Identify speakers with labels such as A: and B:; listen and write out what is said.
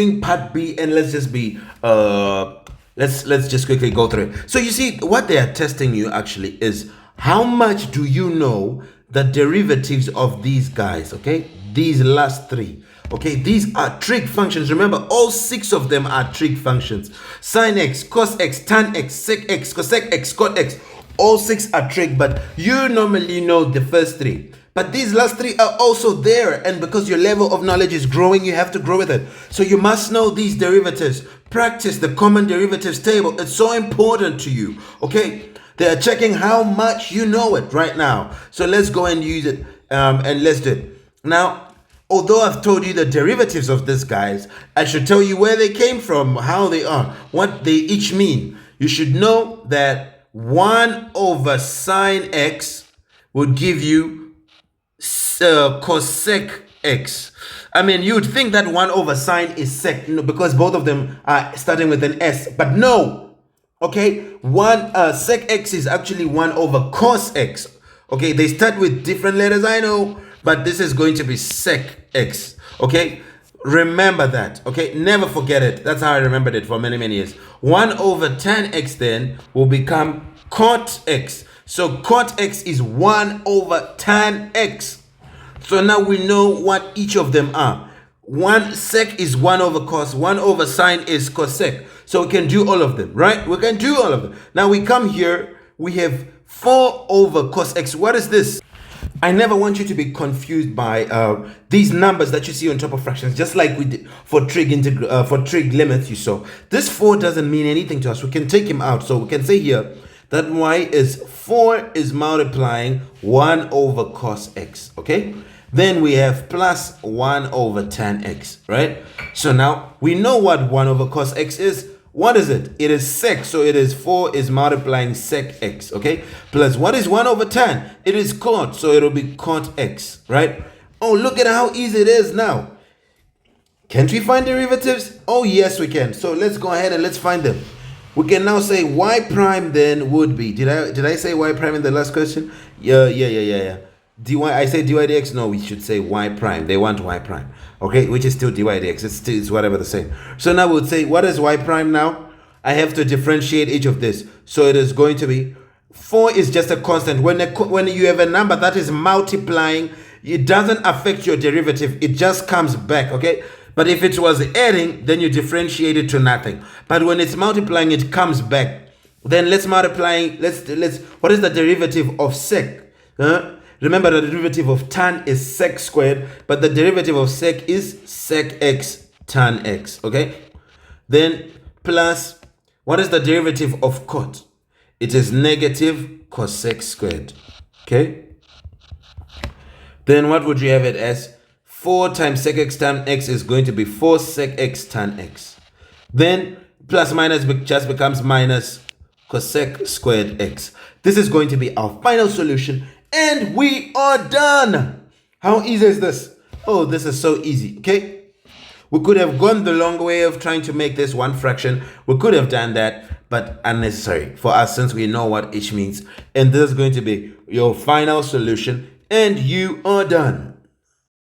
A: doing part B, and let's just be let's just quickly go through it. So you see, what they are testing you actually is how much do you know the derivatives of these guys, okay? These last three. Okay, these are trig functions. Remember, all 6 of them are trig functions. Sine x, cos x, tan x, sec x, cosec x, cot x. All 6 are trig, but you normally know the first 3. But these last 3 are also there, and because your level of knowledge is growing, you have to grow with it. So you must know these derivatives. Practice the common derivatives table. It's so important to you, okay? They are checking how much you know it right now. So let's go and use it, and let's do it. Now, although I've told you the derivatives of these guys, I should tell you where they came from, how they are, what they each mean. You should know that 1 over sine x would give you cosec x. I mean, you'd think that 1 over sine is sec, because both of them are starting with an s, but no. Okay, sec x is actually 1 over cos x. Okay, they start with different letters, I know, but this is going to be sec x. Okay, remember that. Okay, never forget it. That's how I remembered it for many years. 1 over tan x then will become cot x. So cot x is 1 over tan x. So now we know what each of them are. Sec is 1 over cos, 1 over sine is cosec. So we can do all of them, right? We can do all of them. Now we come here, we have 4 over cos x. What is this? I never want you to be confused by these numbers that you see on top of fractions, just like we did for trig limits you saw. This 4 doesn't mean anything to us. We can take him out. So we can say here that y is 4 is multiplying 1 over cos x, okay? Then we have plus 1 over tan x, right? So now we know what 1 over cos x is. What is it? It is sec, so it is 4 is multiplying sec x, okay? Plus what is 1 over tan? It is cot, so it'll be cot x, right? Oh, look at how easy it is now. Can't we find derivatives? Oh, yes, we can. So let's go ahead and let's find them. We can now say y prime then would be, did I say y prime in the last question? Yeah. dy, I say dy dx. No, we should say y prime. They want y prime, okay, which is still dy dx. It's whatever the same. So now we'll say, what is y prime now? I have to differentiate each of this. So it is going to be 4 is just a constant. When you have a number that is multiplying, it doesn't affect your derivative. It just comes back, okay? But if it was adding, then you differentiate it to nothing. But when it's multiplying, it comes back. Then let's multiply. What is the derivative of sec? Remember, the derivative of tan is sec squared, but the derivative of sec is sec x tan x, okay? Then plus, what is the derivative of cot? It is negative cosec squared, okay? Then what would you have it as? 4 times sec x tan x is going to be 4 sec x tan x. Then plus minus just becomes minus cosec squared x. This is going to be our final solution, and we are done. How easy is this? Oh, this is so easy, okay? We could have gone the long way of trying to make this one fraction. We could have done that, but unnecessary for us since we know what each means. And this is going to be your final solution, and you are done.